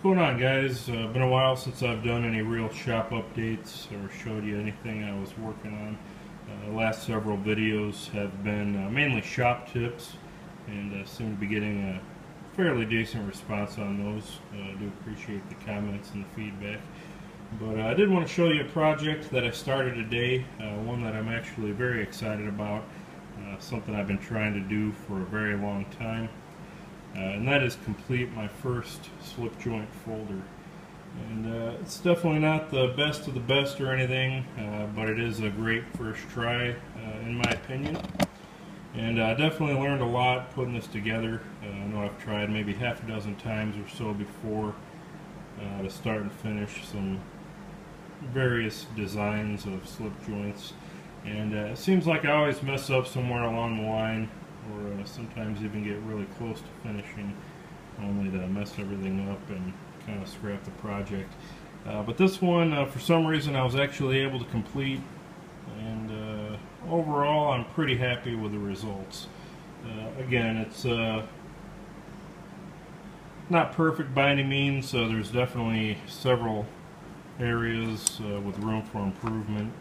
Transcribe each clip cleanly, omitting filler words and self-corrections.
What's going on, guys? Been a while since I've done any real shop updates or showed you anything I was working on. The last several videos have been mainly shop tips, and seem to be getting a fairly decent response on those. I do appreciate the comments and the feedback. But I did want to show you a project that I started today, one that I'm actually very excited about, something I've been trying to do for a very long time. And that is complete my first slip joint folder. And it's definitely not the best of the best or anything, but it is a great first try in my opinion. And I definitely learned a lot putting this together. I know I've tried maybe half a dozen times or so before to start and finish some various designs of slip joints. And it seems like I always mess up somewhere along the line, or sometimes even get really close to finishing, only to mess everything up and kind of scrap the project. But this one, for some reason, I was actually able to complete, and overall I'm pretty happy with the results. Again, it's not perfect by any means, so there's definitely several areas with room for improvement.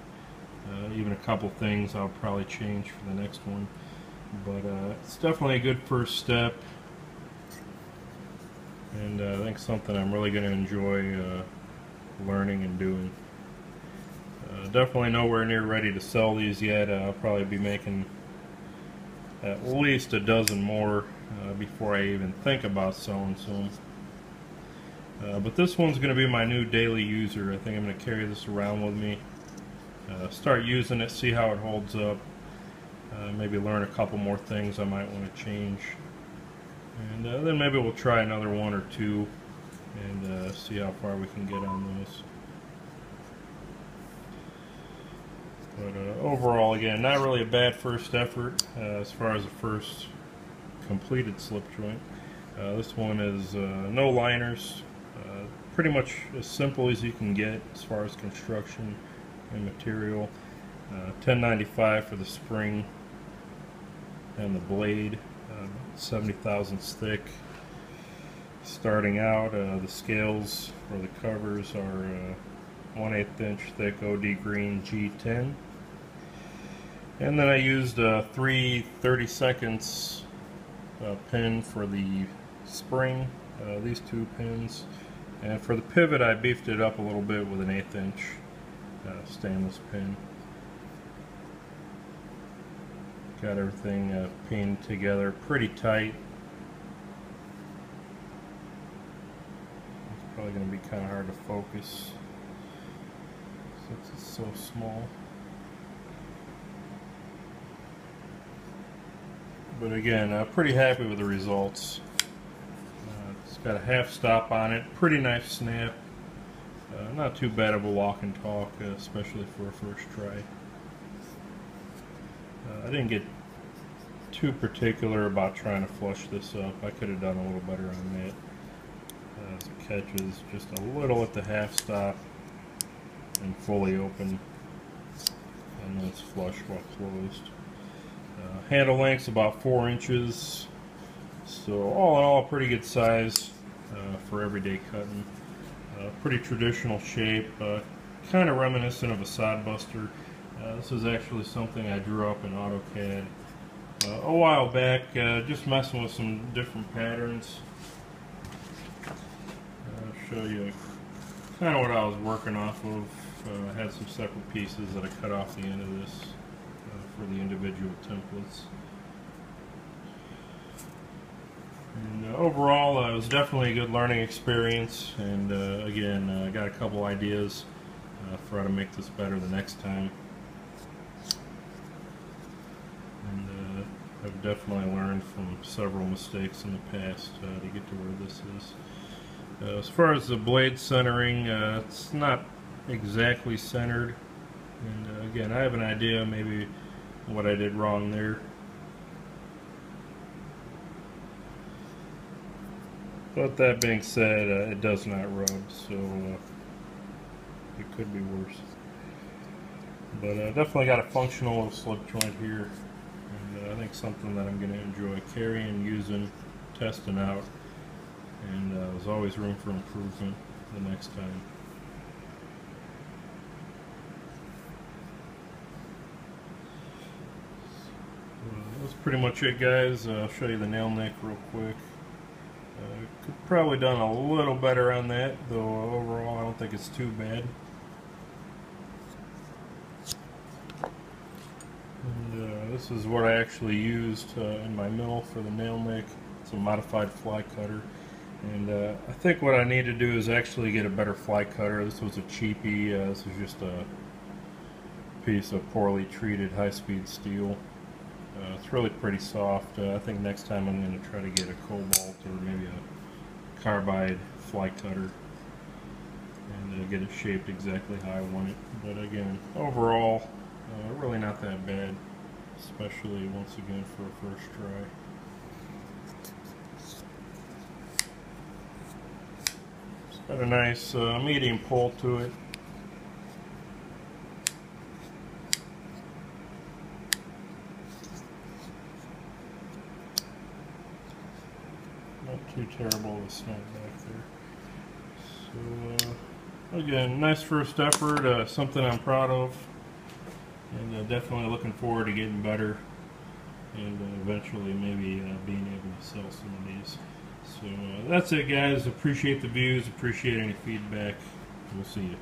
Even a couple things I'll probably change for the next one. But it's definitely a good first step, and I think something I'm really going to enjoy learning and doing. Definitely nowhere near ready to sell these yet. I'll probably be making at least a dozen more before I even think about selling some. But this one's going to be my new daily user. I think I'm going to carry this around with me, start using it, see how it holds up. Maybe learn a couple more things I might want to change, and then maybe we'll try another one or two and see how far we can get on those. But overall, again, not really a bad first effort as far as the first completed slip joint. This one is no liners, pretty much as simple as you can get as far as construction and material. 1095 for the spring and the blade, 70 thousandths thick. Starting out, the scales for the covers are 1/8 inch thick OD green G10, and then I used a 3 32 pin for the spring, these two pins, and for the pivot I beefed it up a little bit with an 1/8 inch stainless pin. Got everything pinned together pretty tight. It's probably going to be kind of hard to focus since it's so small. But again, pretty happy with the results. It's got a half stop on it, pretty nice snap. Not too bad of a walk and talk, especially for a first try. I didn't get too particular about trying to flush this up. I could have done a little better on that. The catch is just a little at the half stop and fully open, and then it's flush while closed. Handle length's about 4 inches, so all in all, pretty good size for everyday cutting. Pretty traditional shape, kind of reminiscent of a sod buster. This is actually something I drew up in AutoCAD a while back, just messing with some different patterns. I'll show you kind of what I was working off of. I had some separate pieces that I cut off the end of this for the individual templates. And overall, it was definitely a good learning experience, and again, I got a couple ideas for how to make this better the next time. And I've definitely learned from several mistakes in the past to get to where this is. As far as the blade centering, it's not exactly centered, and again, I have an idea maybe what I did wrong there. But that being said, it does not rub, so it could be worse. But definitely got a functional little slip joint here, and I think something that I'm going to enjoy carrying, using, testing out, and I was there's always room for improvement the next time. That's pretty much it, guys. I'll show you the nail neck real quick. Could probably done a little better on that, though overall I don't think it's too bad. And this is what I actually used in my mill for the nail nick. It's a modified fly cutter. And I think what I need to do is actually get a better fly cutter. This was a cheapie. This was just a piece of poorly treated high-speed steel. It's really pretty soft. I think next time I'm going to try to get a cobalt or maybe a carbide fly cutter and get it shaped exactly how I want it. But again, overall, really not that bad, especially once again for a first try. It's got a nice medium pull to it. Not too terrible of a snap back there. So again, nice first effort, something I'm proud of, and definitely looking forward to getting better and eventually maybe being able to sell some of these. So that's it, guys. Appreciate the views, appreciate any feedback. We'll see you.